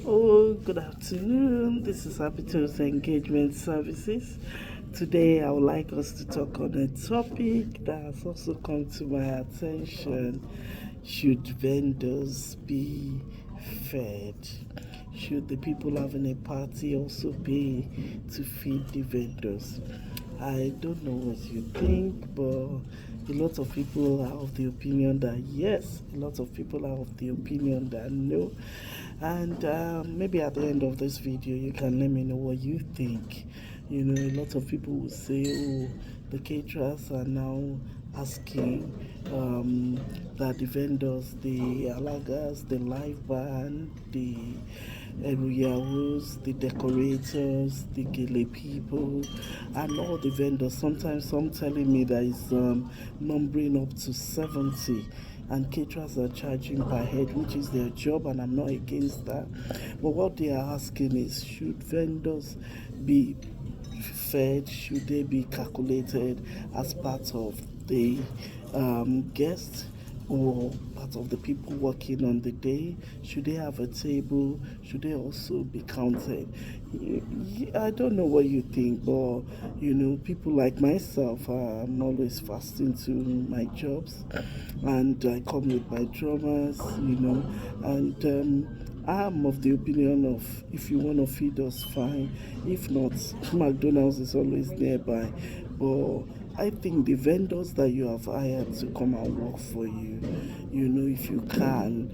Oh, good afternoon. This is Habitus Engagement Services. Today, I would like us to talk on a topic that has also come to my attention. Should vendors be fed? Should the people having a party also pay to feed the vendors? I don't know what you think, but a lot of people are of the opinion that yes, a lot of people are of the opinion that no. And maybe at the end of this video, you can let me know what you think. A lot of people will say, oh, the caterers are now asking that the vendors, the alagas, the live band, the Yahoos, the decorators, the gele people, and all the vendors. Sometimes some telling me that it's numbering up to 70, and caterers are charging per head, which is their job, and I'm not against that. But what they are asking is, should vendors be fed? Should they be calculated as part of the guests or part of the people working on the day? Should they have a table? Should they also be counted? I don't know what you think, but people like myself, I'm always fasting to my jobs, and I come with my drummers, and I'm of the opinion of, if you want to feed us, fine. If not, McDonald's is always nearby. But I think the vendors that you have hired to come and work for you, if you can,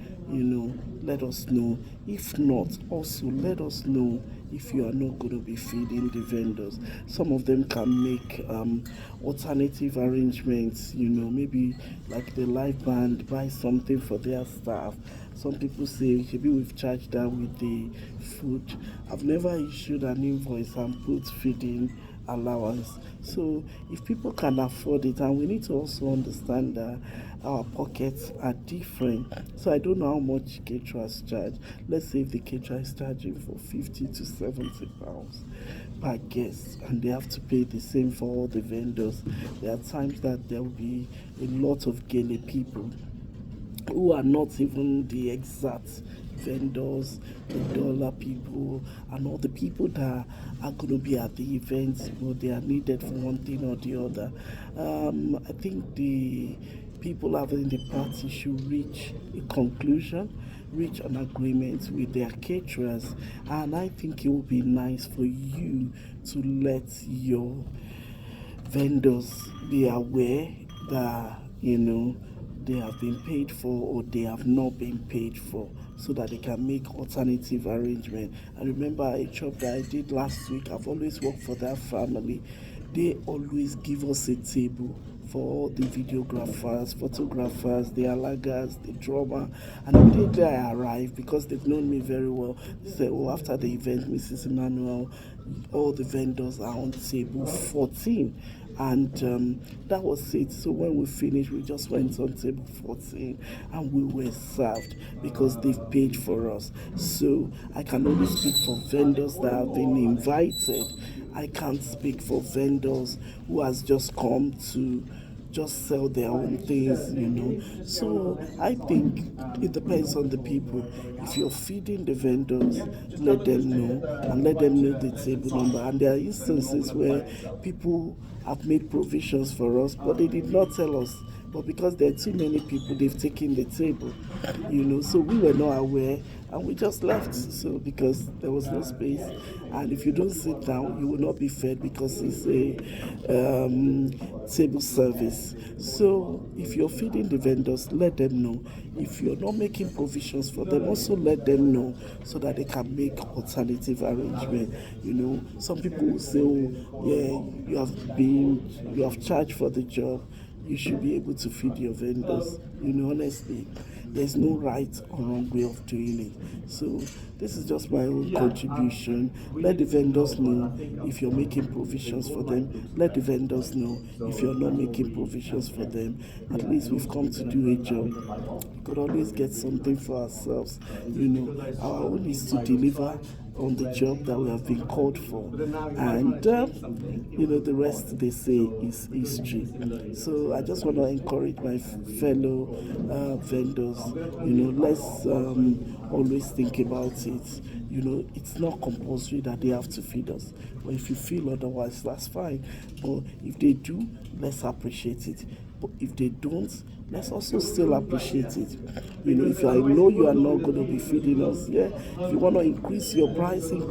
let us know. If not, also let us know if you are not going to be feeding the vendors. Some of them can make alternative arrangements, maybe like the live band, buy something for their staff. Some people say, maybe we've charged that with the food. I've never issued an invoice and put feeding allowance. So if people can afford it, and we need to also understand that our pockets are different. So I don't know how much caterers charge. Let's say if the caterer is charging for 50 to 70 pounds per guest, and they have to pay the same for all the vendors. There are times that there will be a lot of gele people who are not even the exact vendors, the dollar people, and all the people that are going to be at the events, but they are needed for one thing or the other. I think the people having the party should reach a conclusion, reach an agreement with their caterers, and I think it would be nice for you to let your vendors be aware that they have been paid for or they have not been paid for, so that they can make alternative arrangement. I remember a job that I did last week. I've always worked for that family. They always give us a table for all the videographers, photographers, the alagas, the drummer. And immediately I arrived, because they've known me very well, they said, oh, after the event, Mrs. Emmanuel, all the vendors are on table 14. And that was it. So when we finished, we just went on table 14 and we were served, because they've paid for us. So I can only speak for vendors that have been invited. I can't speak for vendors who has just come to just sell their own things. So I think it depends on the people. If you're feeding the vendors, let them know, and let them know the table number. And there are instances where people have made provisions for us, but they did not tell us. But because there are too many people, they've taken the table, so we were not aware, and we just left. So because there was no space, and if you don't sit down, you will not be fed, because it's a table service. So if you're feeding the vendors, let them know. If you're not making provisions for them, also let them know, so that they can make alternative arrangement. Some people will say, oh, yeah, you have charged for the job, you should be able to feed your vendors. Honestly, there's no right or wrong way of doing it. So this is just my own contribution. Let the vendors know if you're making provisions for them. Let the vendors know if you're not making provisions for them. At least we've come to do a job. We could always get something for ourselves. Our own is to deliver on the job that we have been called for, and the rest they say is history. So I just want to encourage my fellow vendors. Let's always think about it. It's not compulsory that they have to feed us. But if you feel otherwise, that's fine. But if they do, let's appreciate it. But if they don't, let's also still appreciate it. If I know you are not going to be feeding us, yeah, if you want to increase your price, and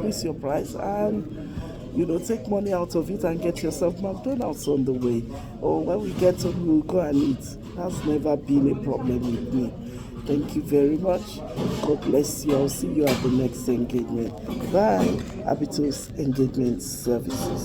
take money out of it and get yourself McDonald's on the way. Or when we get home, we'll go and eat. That's never been a problem with me. Thank you very much. God bless you. I'll see you at the next engagement. Bye. Happy to Engagement Services.